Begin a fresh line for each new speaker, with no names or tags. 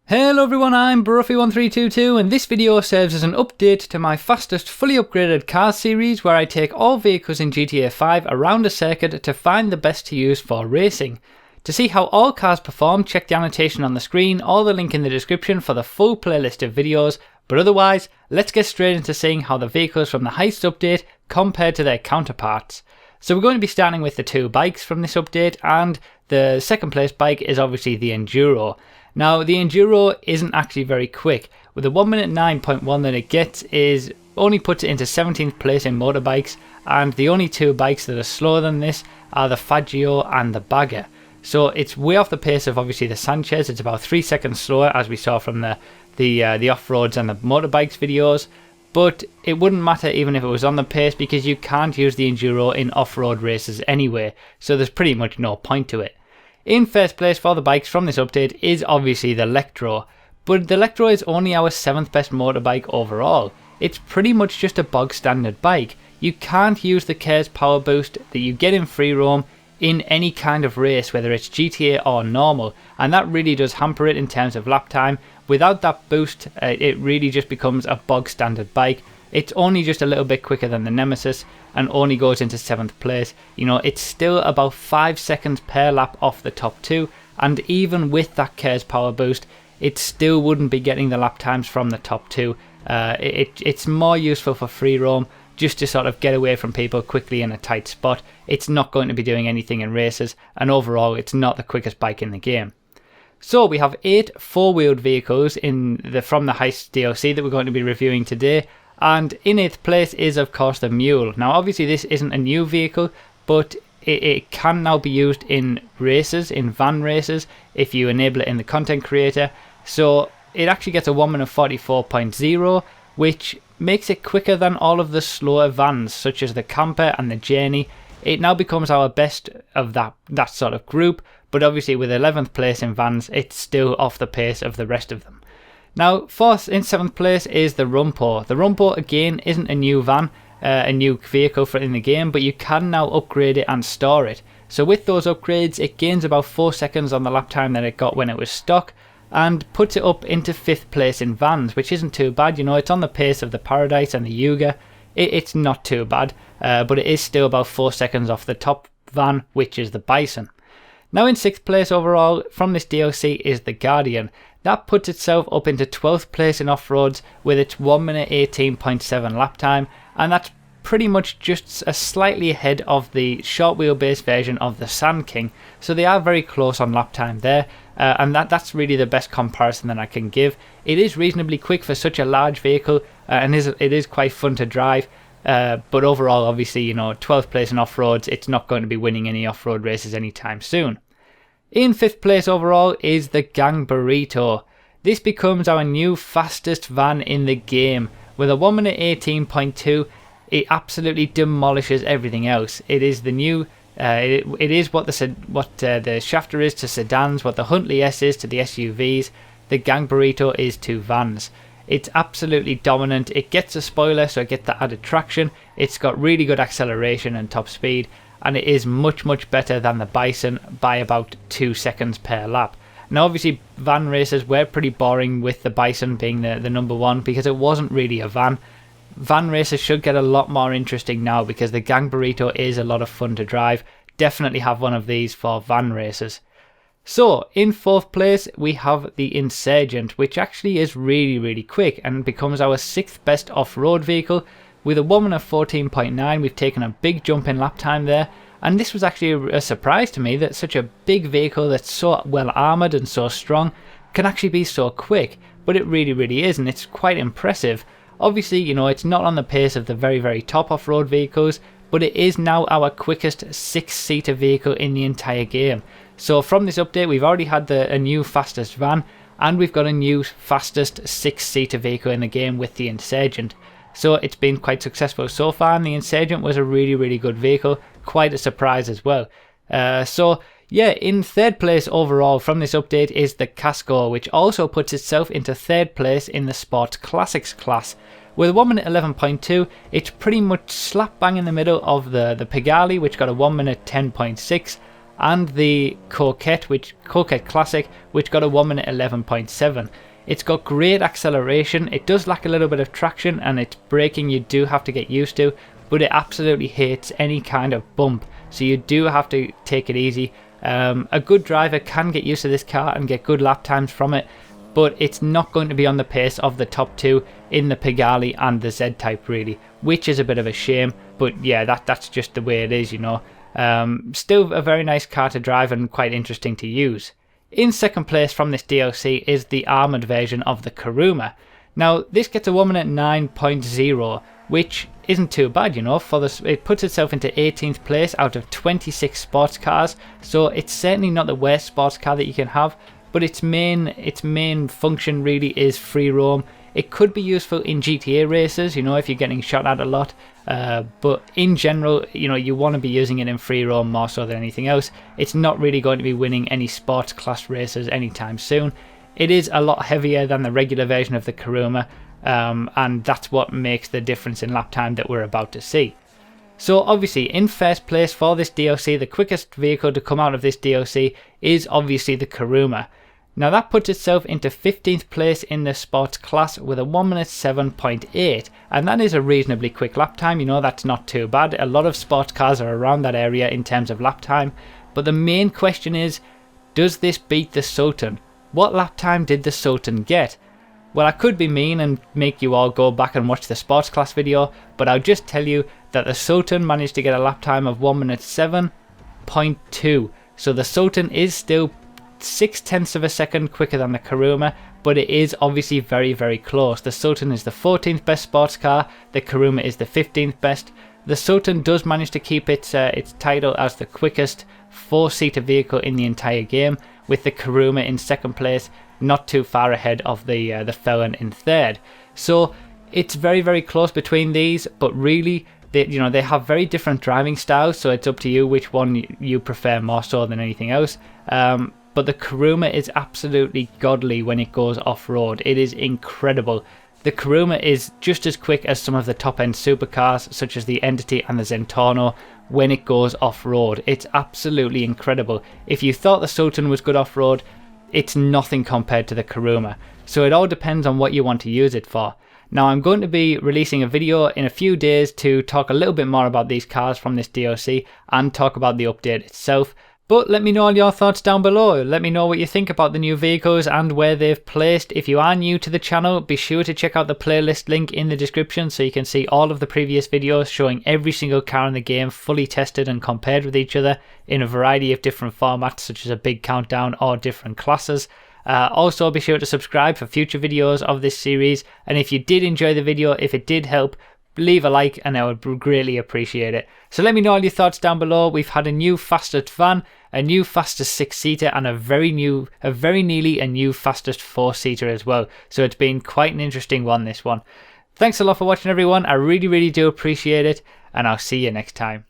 Hello everyone, I'm Bruffy1322 and this video serves as an update to my fastest fully upgraded cars series where I take all vehicles in GTA 5 around a circuit to find the best to use for racing. To see how all cars perform, check the annotation on the screen or the link in the description for the full playlist of videos, but otherwise, let's get straight into seeing how the vehicles from the Heist update compare to their counterparts. So we're going to be starting with the two bikes from this update, and the second place bike is obviously the Enduro. Now, the Enduro isn't actually very quick. With the 1 minute 9.1 that it gets is only puts it into 17th place in motorbikes, and the only two bikes that are slower than this are the Faggio and the Bagger. So it's way off the pace of obviously the Sanchez. It's about 3 seconds slower, as we saw from the off-roads and the motorbikes videos. But it wouldn't matter even if it was on the pace because you can't use the Enduro in off-road races anyway. So there's pretty much no point to it. In first place for the bikes from this update is obviously the Electro, but the Electro is only our 7th best motorbike overall. It's pretty much just a bog standard bike. You can't use the KERS power boost that you get in free roam in any kind of race, whether it's GTA or normal, and that really does hamper it in terms of lap time. Without that boost, it really just becomes a bog standard bike. It's only just a little bit quicker than the Nemesis and only goes into 7th place. You know, it's still about 5 seconds per lap off the top two, and even with that KERS power boost, it still wouldn't be getting the lap times from the top two. It's more useful for free roam, just to sort of get away from people quickly in a tight spot. It's not going to be doing anything in races, and overall it's not the quickest bike in the game. So we have 8 4-wheeled vehicles from the Heists DLC that we're going to be reviewing today. And in 8th place is of course the Mule. Now obviously this isn't a new vehicle, but it can now be used in races, in van races, if you enable it in the content creator. So it actually gets a 1 minute 44.0, which makes it quicker than all of the slower vans such as the Camper and the Journey. It now becomes our best of that sort of group, but obviously with 11th place in vans, it's still off the pace of the rest of them. Now, in 7th place is the Rumpo. The Rumpo, again, isn't a new van, a new vehicle in the game, but you can now upgrade it and store it. So with those upgrades, it gains about 4 seconds on the lap time that it got when it was stock, and puts it up into 5th place in vans, which isn't too bad. You know, it's on the pace of the Paradise and the Yuga. It's not too bad, but it is still about 4 seconds off the top van, which is the Bison. Now in 6th place overall from this DLC is the Guardian. That puts itself up into 12th place in off-roads with its 1 minute 18.7 lap time, and that's pretty much just a slightly ahead of the short wheelbase version of the Sand King. So they are very close on lap time there, and that's really the best comparison that I can give. It is reasonably quick for such a large vehicle, and it is quite fun to drive. But overall, obviously, you know, 12th place in off-roads, it's not going to be winning any off-road races anytime soon. In 5th place overall is the Gang Burrito. This becomes our new fastest van in the game. With a 1 minute 18.2, it absolutely demolishes everything else. It is the new, it is what the Shafter is to sedans, what the Huntley S is to the SUVs, the Gang Burrito is to vans. It's absolutely dominant. It gets a spoiler, so it gets the added traction. It's got really good acceleration and top speed, and it is much better than the Bison by about 2 seconds per lap. Now obviously van races were pretty boring with the Bison being the number one because it wasn't really a van. Van races should get a lot more interesting now because the Gang Burrito is a lot of fun to drive. Definitely have one of these for van races. So in 4th place we have the Insurgent, which actually is really quick and becomes our 6th best off-road vehicle. With a 1 minute 14.9, we've taken a big jump in lap time there, and this was actually a surprise to me that such a big vehicle that's so well armoured and so strong can actually be so quick, but it really is, and it's quite impressive. Obviously, you know, it's not on the pace of the very top off-road vehicles, but it is now our quickest 6-seater vehicle in the entire game. So from this update, we've already had a new fastest van, and we've got a new fastest 6-seater vehicle in the game with the Insurgent. So it's been quite successful so far, and the Insurgent was a really good vehicle, quite a surprise as well. So yeah, in 3rd place overall from this update is the Casco, which also puts itself into 3rd place in the Sports Classics class. With a 1 minute 11.2, it's pretty much slap bang in the middle of the Pegali, which got a 1 minute 10.6, and the Coquette Classic, which got a 1 minute 11.7. It's got great acceleration. It does lack a little bit of traction, and its braking you do have to get used to, but it absolutely hates any kind of bump, so you do have to take it easy. A good driver can get used to this car and get good lap times from it, but it's not going to be on the pace of the top two in the Pigali and the Z-Type really, which is a bit of a shame, but yeah, that's just the way it is, you know. Still a very nice car to drive and quite interesting to use. In second place from this DLC is the armoured version of the Kuruma. Now this gets a 1 minute 9.0, which isn't too bad, you know. It puts itself into 18th place out of 26 sports cars, so it's certainly not the worst sports car that you can have, but its main function really is free roam. It could be useful in GTA races, you know, if you're getting shot at a lot, but in general, you know, you want to be using it in free roam more so than anything else. It's not really going to be winning any sports class races anytime soon. It is a lot heavier than the regular version of the Kuruma, and that's what makes the difference in lap time that we're about to see. So obviously in first place for this DLC, the quickest vehicle to come out of this DLC is obviously the Kuruma. Now that puts itself into 15th place in the sports class with a 1 minute 7.8, and that is a reasonably quick lap time, you know, that's not too bad. A lot of sports cars are around that area in terms of lap time, but the main question is, does this beat the Sultan? What lap time did the Sultan get? Well, I could be mean and make you all go back and watch the sports class video, but I'll just tell you that the Sultan managed to get a lap time of 1 minute 7.2, so the Sultan is still 0.6 of a second quicker than the Kuruma, but it is obviously very, very close. The Sultan is the 14th best sports car, the Kuruma is the 15th best. The Sultan does manage to keep its title as the quickest 4-seater vehicle in the entire game, with the Kuruma in second place, not too far ahead of the Felon in third. So it's very, very close between these, but really they have very different driving styles, so it's up to you which one you prefer more so than anything else. But the Kuruma is absolutely godly when it goes off-road. It is incredible. The Kuruma is just as quick as some of the top-end supercars, such as the Entity and the Zentorno, when it goes off-road. It's absolutely incredible. If you thought the Sultan was good off-road, it's nothing compared to the Kuruma. So it all depends on what you want to use it for. Now I'm going to be releasing a video in a few days to talk a little bit more about these cars from this DLC and talk about the update itself. But let me know all your thoughts down below. Let me know what you think about the new vehicles and where they've placed. If you are new to the channel, be sure to check out the playlist link in the description so you can see all of the previous videos showing every single car in the game fully tested and compared with each other in a variety of different formats, such as a big countdown or different classes. Also be sure to subscribe for future videos of this series, and if you did enjoy the video, if it did help, leave a like and I would greatly appreciate it. So let me know all your thoughts down below. We've had a new fastest van, a new fastest 6-seater, and a very nearly a new fastest 4-seater as well. So it's been quite an interesting one, this one. Thanks a lot for watching everyone. I really do appreciate it, and I'll see you next time.